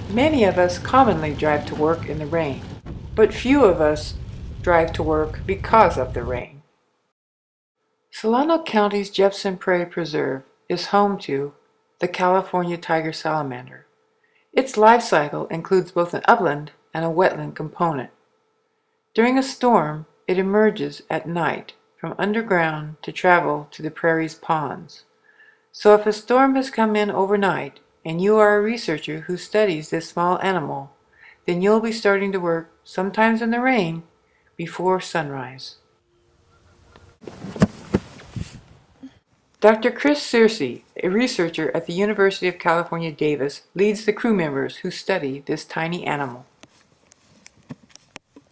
Many of us commonly drive to work in the rain, but few of us drive to work because of the rain. Solano County's Jepson Prairie Preserve is home to the California Tiger Salamander. Its life cycle includes both an upland and a wetland component. During a storm, it emerges at night from underground to travel to the prairie's ponds. So if a storm has come in overnight and you are a researcher who studies this small animal, then you'll be starting to work, sometimes in the rain, before sunrise. Dr. Chris Searcy, a researcher at the University of California, Davis, leads the crew members who study this tiny animal.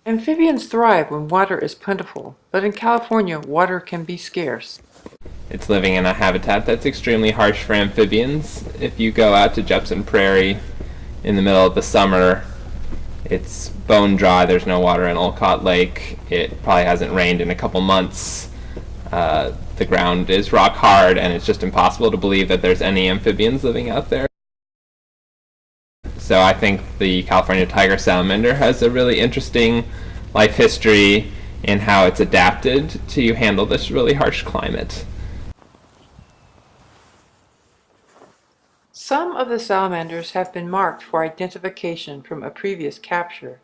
Amphibians thrive when water is plentiful, but in California, water can be scarce. It's living in a habitat that's extremely harsh for amphibians. If you go out to Jepson Prairie in the middle of the summer, it's bone dry, there's no water in Olcott Lake, it probably hasn't rained in a couple months. The ground is rock hard, and it's just impossible to believe that there's any amphibians living out there. So I think the California tiger salamander has a really interesting life history in how it's adapted to handle this really harsh climate. Some of the salamanders have been marked for identification from a previous capture,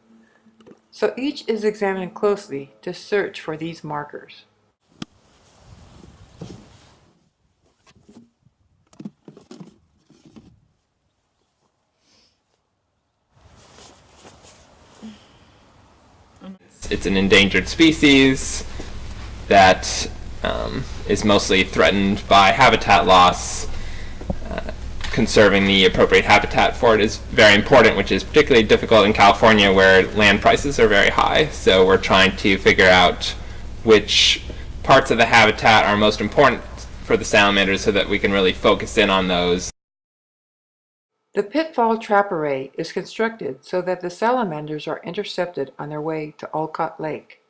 so each is examined closely to search for these markers. It's an endangered species that is mostly threatened by habitat loss. Conserving the appropriate habitat for it is very important, which is particularly difficult in California where land prices are very high. So we're trying to figure out which parts of the habitat are most important for the salamanders so that we can really focus in on those. The pitfall trap array is constructed so that the salamanders are intercepted on their way to Olcott Lake.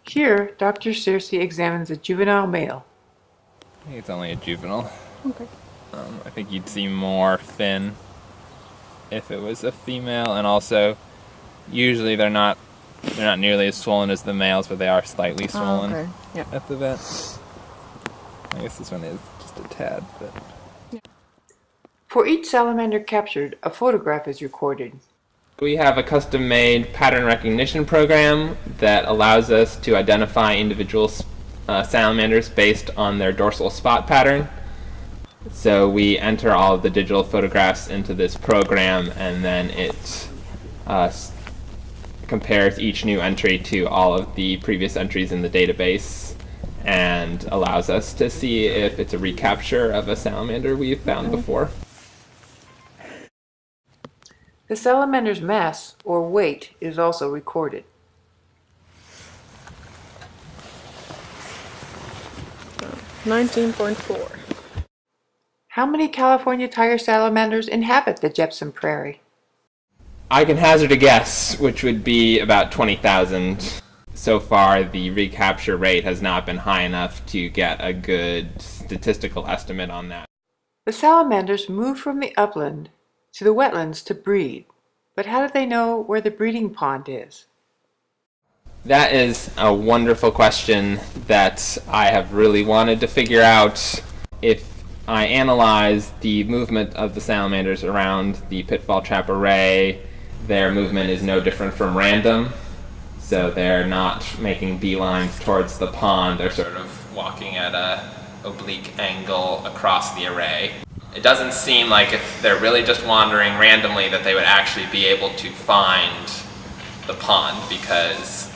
Here, Dr. Searcy examines a juvenile male. I think it's only a juvenile. Okay. I think you'd see more fin if it was a female, and also usually they're not nearly as swollen as the males, but they are slightly swollen at the vet. I guess this one is just a tad, but. For each salamander captured, a photograph is recorded. We have a custom-made pattern recognition program that allows us to identify individual salamanders based on their dorsal spot pattern. So we enter all of the digital photographs into this program, and then it compares each new entry to all of the previous entries in the database and allows us to see if it's a recapture of a salamander we've found before. The salamander's mass, or weight, is also recorded. Oh, 19.4. How many California tiger salamanders inhabit the Jepson Prairie? I can hazard a guess, which would be about 20,000. So far, the recapture rate has not been high enough to get a good statistical estimate on that. The salamanders move from the upland to the wetlands to breed, but how do they know where the breeding pond is? That is a wonderful question that I have really wanted to figure out. If I analyze the movement of the salamanders around the pitfall trap array, their movement is no different from random. So they're not making beelines towards the pond, they're sort of walking at an oblique angle across the array. It doesn't seem like if they're really just wandering randomly that they would actually be able to find the pond, because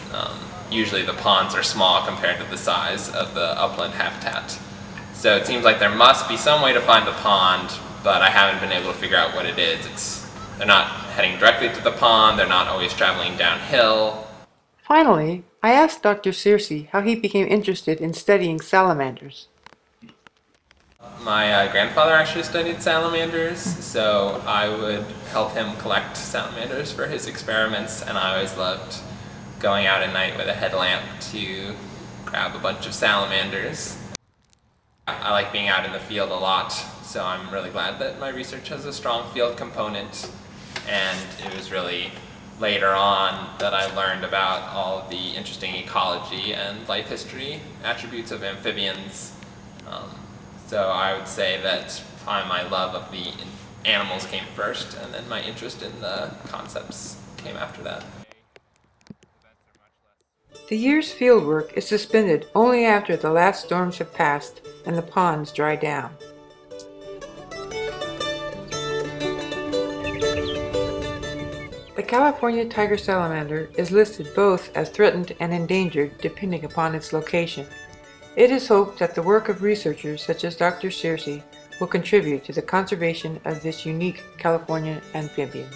usually the ponds are small compared to the size of the upland habitat. So it seems like there must be some way to find the pond, but I haven't been able to figure out what it is. They're not heading directly to the pond, they're not always traveling downhill. Finally, I asked Dr. Searcy how he became interested in studying salamanders. My grandfather actually studied salamanders, so I would help him collect salamanders for his experiments, and I always loved going out at night with a headlamp to grab a bunch of salamanders. I like being out in the field a lot, so I'm really glad that my research has a strong field component. And it was really later on that I learned about all of the interesting ecology and life history attributes of amphibians. So I would say that my love of the animals came first, and then my interest in the concepts came after that. The year's fieldwork is suspended only after the last storms have passed and the ponds dry down. The California tiger salamander is listed both as threatened and endangered depending upon its location. It is hoped that the work of researchers such as Dr. Searcy will contribute to the conservation of this unique California amphibian.